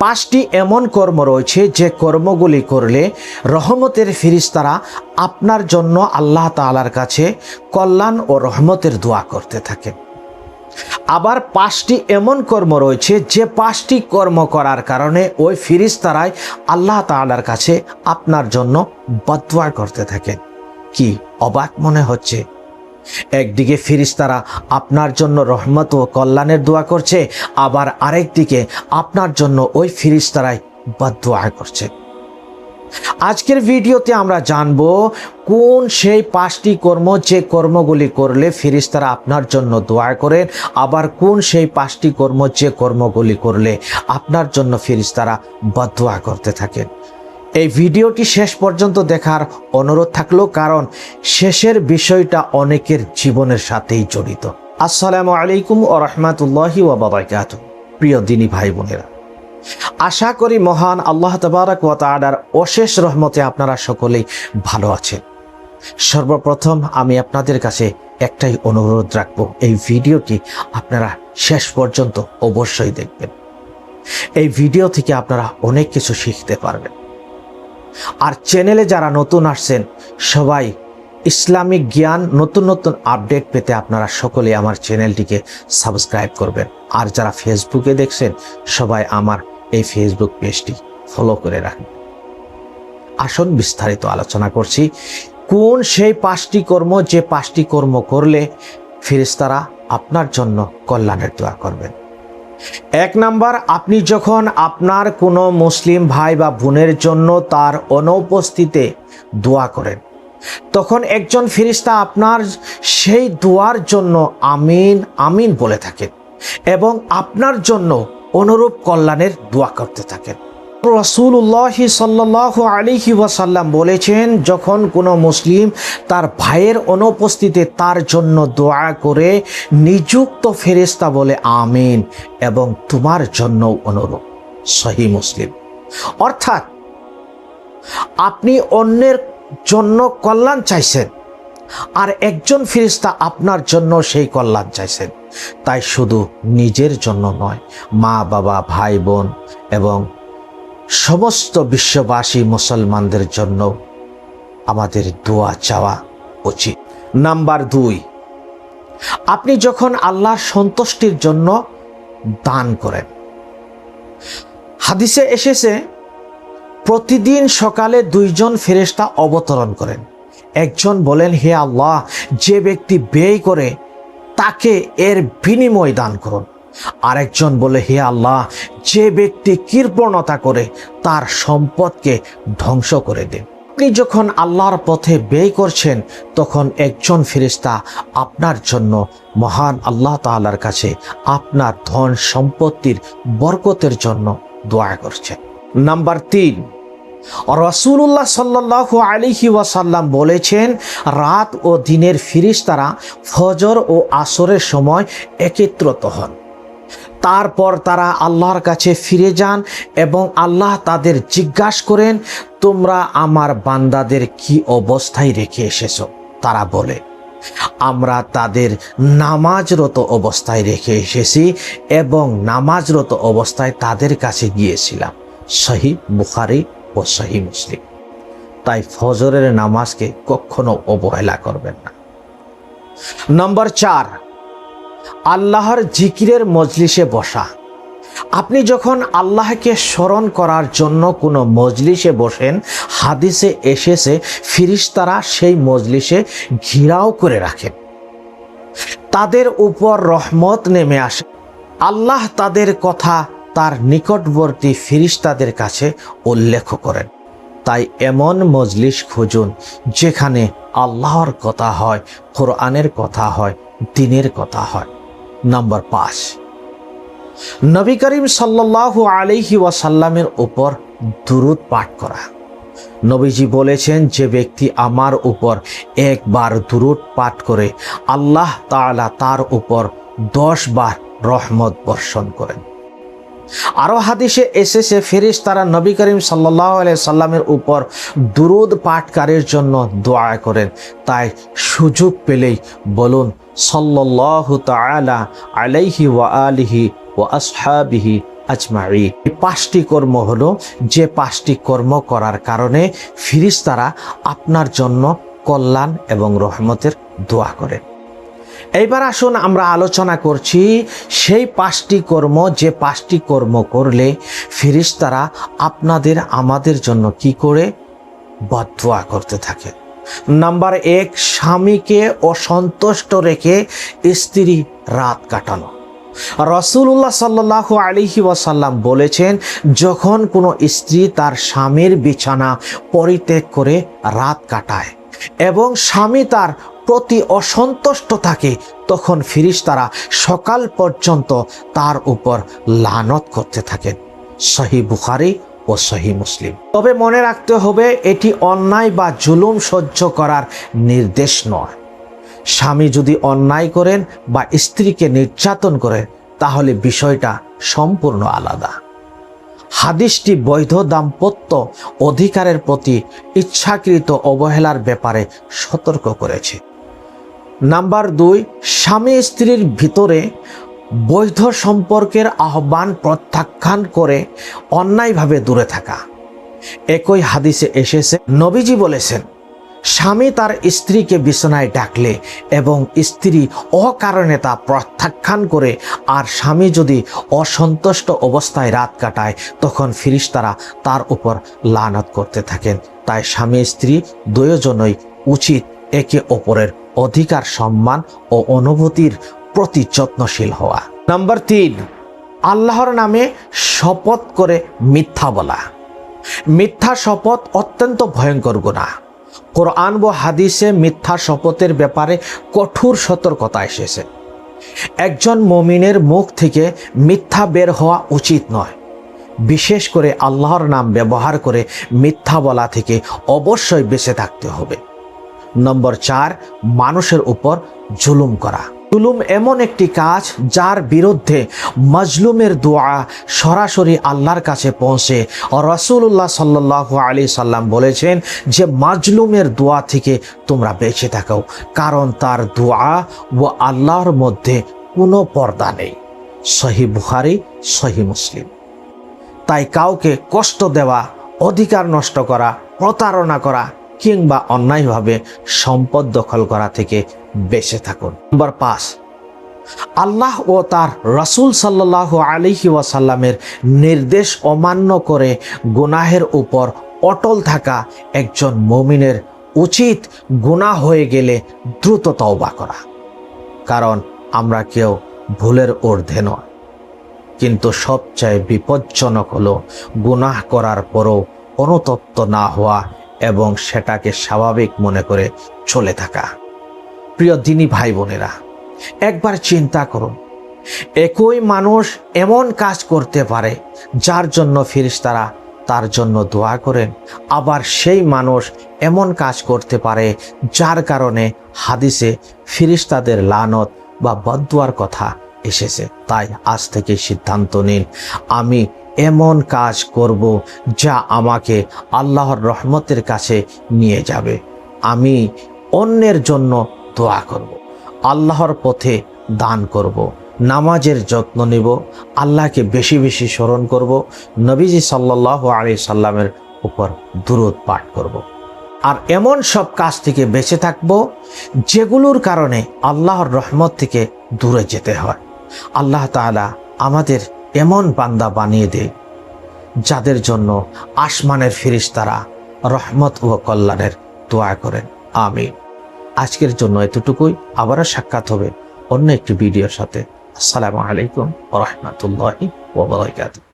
5টি এমন কর্ম রয়েছে যে কর্মগুলি করলে রহমতের ফেরেশতারা আপনার জন্য আল্লাহ তাআলার কাছে কল্যাণ ও রহমতের দোয়া করতে থাকেন। আবার 5টি এমন কর্ম রয়েছে যে 5টি কর্ম করার কারণে ওই ফেরেশতারাই আল্লাহ তাআলার কাছে আপনার জন্য বদদোয়া করতে থাকেন। কি অবাক মনে হচ্ছে? একদিকে ফেরেশতারা আপনার জন্য রহমত ও কল্যাণের দোয়া করছে, আবার আরেকদিকে আপনার জন্য ওই ফেরেশতারাই বদদোয়া করছে। আজকের ভিডিওতে আমরা জানব কোন সেই 5টি কর্ম যে কর্মগুলি করলে ফেরেশতারা আপনার জন্য দোয়া করেন, আবার কোন সেই 5টি কর্ম যে কর্মগুলি করলে আপনার জন্য ফেরেশতারা বদদোয়া করতে থাকেন। এই ভিডিওটি শেষ পর্যন্ত দেখার অনুরোধ থাকলো, কারণ শেষের বিষয়টা অনেকের জীবনের সাথেই জড়িত। আসসালামু আলাইকুম ওয়া রাহমাতুল্লাহি ওয়া বারাকাতুহু। প্রিয় দিনী ভাই বোনেরা, আশা করি মহান আল্লাহ তাবারক ওয়া তাআলার অশেষ রহমতে আপনারা সকলেই ভালো আছেন। সর্বপ্রথম আমি আপনাদের কাছে একটাই অনুরোধ রাখবো, এই ভিডিওটি আপনারা শেষ পর্যন্ত অবশ্যই দেখবেন। এই ভিডিও থেকে আপনারা অনেক কিছু শিখতে পারবেন। আর চ্যানেলে যারা নতুন আসছেন, সবাই ইসলামিক জ্ঞান নতুন নতুন আপডেট পেতে আপনারা সকলে আমার চ্যানেলটিকে সাবস্ক্রাইব করবেন। আর যারা ফেসবুকে দেখছেন, সবাই আমার এই ফেসবুক পেজটি ফলো করে রাখবেন। আসুন বিস্তারিত আলোচনা করছি কোন সেই 5টি কর্ম যে 5টি কর্ম করলে ফেরেশতারা আপনার জন্য কল্যাণের দোয়া করবেন। 1 নাম্বার, আপনি যখন আপনার কোনো মুসলিম ভাই বা বোনের জন্য তার অনুপস্থিতিতে দোয়া করেন, তখন একজন ফেরেশতা আপনার সেই দোয়ার জন্য আমিন আমিন বলে থাকেন এবং আপনার জন্য অনুরূপ কল্যাণের দোয়া করতে থাকেন। রাসূলুল্লাহ সাল্লাল্লাহু আলাইহি ওয়াসাল্লাম বলেছেন, যখন কোনো মুসলিম তার ভাইয়ের অনুপস্থিতিতে তার জন্য দোয়া করে, নিযুক্ত ফেরেশতা বলে আমিন এবং তোমার জন্য অনুরূপ। সহিহ মুসলিম। অর্থাৎ আপনি অন্যের জন্য কল্যাণ চাইছেন, আর একজন ফেরেশতা আপনার জন্য সেই কল্যাণ চাইছেন। তাই শুধু নিজের জন্য নয়, মা বাবা ভাই বোন এবং সমস্ত বিশ্ববাসী মুসলমানদের জন্য আমাদের দোয়া চাওয়া উচিত। নাম্বার 2, আপনি যখন আল্লাহর সন্তুষ্টির জন্য দান করেন। হাদিসে এসেছে, প্রতিদিন সকালে 2 জন ফেরেশতা অবতরণ করেন। একজন বলেন, হে আল্লাহ, যে ব্যক্তি ব্যয় করে তাকে এর বিনিময় দান করুন। আরেকজন বলে, হে আল্লাহ, যে ব্যক্তি কৃপণতা করে তার সম্পদকে ধ্বংস করে দেন। আপনি যখন আল্লাহর পথে ব্যয় করছেন, তখন একজন ফেরেশতা আপনার জন্য মহান আল্লাহ তাআলার কাছে আপনার ধন সম্পত্তির বরকতের জন্য দোয়া করছেন। নাম্বার 3, রাসূলুল্লাহ সাল্লাল্লাহু আলাইহি ওয়াসাল্লাম বলেছেন, রাত ও দিনের ফেরেশতারা ফজর ও আসরের সময় একত্রিত হন। তারপর তারা আল্লাহর কাছে ফিরে যান এবং আল্লাহ তাদের জিজ্ঞাসা করেন, তোমরা আমার বান্দাদের কি অবস্থায় রেখে এসেছো? তারা বলে, আমরা তাদের নামাজরত অবস্থায় রেখে এসেছি এবং নামাজরত অবস্থায় তাদের কাছে গিয়েছিলাম। সহিহ বুখারী ও সহিহ মুসলিম। তাই ফজরের নামাজকে কখনো অবহেলা করবেন না। নাম্বার 4, আল্লাহর জিকিরের মজলিসে বসা। আপনি যখন আল্লাহকে স্মরণ করার জন্য কোনো মজলিসে বসেন, হাদিসে এসেছে ফেরেশতারা সেই মজলিসে ঘেরাও করে রাখেন। তাদের উপর রহমত নেমে আসে। আল্লাহ তাদের কথা তার নিকটবর্তী ফেরেশতাদের কাছে উল্লেখ করেন। তাই এমন মজলিস খুঁজুন যেখানে আল্লাহর কথা হয়, কোরআনের কথা হয়, দ্বীনের কথা হয়। নাম্বার 5, নবী করিম সাল্লাল্লাহু আলাইহি ওয়াসাল্লামের উপর দুরূদ পাঠ করা। নবীজি বলেছেন, যে ব্যক্তি আমার উপর একবার দুরূদ পাঠ করে, আল্লাহ তাআলা তার উপর 10 বার রহমত বর্ষণ করেন। আরো হাদিসে এসেছে, ফেরেশতারা নবী করিম সাল্লাল্লাহু আলাইহি সাল্লামের উপর দুরূদ পাঠকারীর জন্য দোয়া করেন। তাই সুযোগ পেলেই বলুন, সাল্লাল্লাহু তাআলা আলাইহি ওয়া আলিহি ওয়া আসহাবিহি আজমাইন। এই 5টি কর্ম হলো যে 5টি কর্ম করার কারণে ফেরেশতারা আপনার জন্য কল্যাণ এবং রহমতের দোয়া করেন। এইবার আসুন আমরা আলোচনা করছি সেই 5টি কর্ম, যে 5টি কর্ম করলে ফেরেশতারা আপনাদের আমাদের জন্য কি করে বদদোয়া করতে থাকে। নাম্বার 1, স্বামীকে অসন্তুষ্ট রেখে স্ত্রী রাত কাটানো। রাসূলুল্লাহ সাল্লাল্লাহু আলাইহি ওয়াসাল্লাম বলেছেন, যখন কোনো স্ত্রী তার স্বামীর বিছানা পরিত্যাগ করে রাত কাটায় এবং স্বামী তার প্রতি অসন্তুষ্ট থাকে, তখন ফেরেশতারা সকাল পর্যন্ত তার উপর লানত করতে থাকেন। সহিহ বুখারী ও সহিহ মুসলিম। তবে মনে রাখতে হবে, এটি অন্যায় বা জুলুম সহ্য করার নির্দেশ নয়। স্বামী যদি অন্যায় করেন বা স্ত্রীকে নির্যাতন করেন তাহলে বিষয়টা সম্পূর্ণ আলাদা। হাদিসটি বৈধ দাম্পত্য অধিকারের প্রতি ইচ্ছাকৃত অবহেলার ব্যাপারে সতর্ক করেছে। নাম্বার 2, স্বামী স্ত্রীর ভিতরে বৈধ সম্পর্কের আহ্বান প্রত্যাখ্যান করে অন্যায়ভাবে দূরে থাকা। একই হাদিসে এসেছে, নবীজি বলেছেন, স্বামী তার স্ত্রীকে বিছানায় ডাকলে এবং স্ত্রী অকারণে তা প্রত্যাখ্যান করে আর স্বামী যদি অসন্তুষ্ট অবস্থায় রাত কাটায়, তখন ফেরেশতারা তার উপর লানত করতে থাকেন। তাই স্বামী স্ত্রী দুজনই উচিত একে অপরের অধিকার, সম্মান ও অনুভূতির প্রতি যত্নশীল হওয়া। নাম্বার 3, আল্লাহর নামে শপথ করে মিথ্যা বলা। মিথ্যা শপথ অত্যন্ত ভয়ঙ্কর গুনাহ। কোরআন ও হাদিসে মিথ্যা শপথের ব্যাপারে কঠোর সতর্কতা এসেছে। একজন মুমিনের মুখ থেকে মিথ্যা বের হওয়া উচিত নয়। বিশেষ করে আল্লাহর নাম ব্যবহার করে মিথ্যা বলা থেকে অবশ্যই বেঁচে থাকতে হবে। নম্বর 4, মানুষের উপর জুলুম করা। জুলুম এমন একটি কাজ যার বিরুদ্ধে মাজলুমের দোয়া সরাসরি আল্লাহর কাছে পৌঁছে। রাসূলুল্লাহ সাল্লাল্লাহু আলাইহি সাল্লাম বলেছেন যে মাজলুমের দোয়া থেকে তোমরা বেঁচে থাকো, কারণ তার দোয়া ও আল্লাহর মধ্যে কোনো পর্দা নেই। সহিহ বুখারী, সহিহ মুসলিম। তাই কাউকে কষ্ট দেওয়া, অধিকার নষ্ট করা, প্রতারণা করা কিংবা অন্যায়ভাবে সম্পদ দখল করা থেকে বেঁচে থাকুন। নম্বর 5, আল্লাহ ও তার রাসূল সাল্লাল্লাহু আলাইহি ওয়াসাল্লামের নির্দেশ অমান্য করে গুনাহের উপর অটল থাকা একজন মুমিনের উচিত। গুনাহ হয়ে গেলে দ্রুত তওবা করা, কারণ আমরা কেউ ভুলের ঊর্ধ্বে নয়। কিন্তু সবচেয়ে বিপজ্জনক হলো গুনাহ করার পরও অনুতপ্ত না হওয়া এবং সেটাকে স্বাভাবিক মনে করে চলে থাকা। প্রিয় দিনী ভাই বোনেরা, একবার চিন্তা করুন, একই মানুষ এমন কাজ করতে পারে যার জন্য ফেরেশতারা তার জন্য দোয়া করেন, আবার সেই মানুষ এমন কাজ করতে পারে যার কারণে হাদিসে ফেরেশতাদের লানত বা বদদুয়ার কথা এসেছে। তাই আজ থেকে সিদ্ধান্ত নিন, আমি এমন কাজ করব যা আমাকে আল্লাহর রহমতের কাছে নিয়ে যাবে। আমি অন্যের জন্য দোয়া করব, আল্লাহর পথে দান করব, নামাজের যত্ন নেব, আল্লাহকে বেশি বেশি স্মরণ করব, নবীজি সাল্লাল্লাহু আলাইহি সাল্লামের উপর দুরূদ পাঠ করব। আর এমন সব কাজ থেকে বেঁচে থাকব যেগুলোর কারণে আল্লাহর রহমত থেকে দূরে যেতে হয়। আল্লাহ তাআলা আমাদের এমন বান্দা বানিয়ে দেয় যাদের জন্য আসমানের ফেরেশতারা রহমত ও কল্যাণের দোয়া করেন। আমিন। আজকের জন্য এতটুকুই। আবারও সাক্ষাৎ হবে অন্য একটি ভিডিওর সাথে। আসসালামু আলাইকুম ওয়া রাহমাতুল্লাহি ওয়া বারাকাতুহু।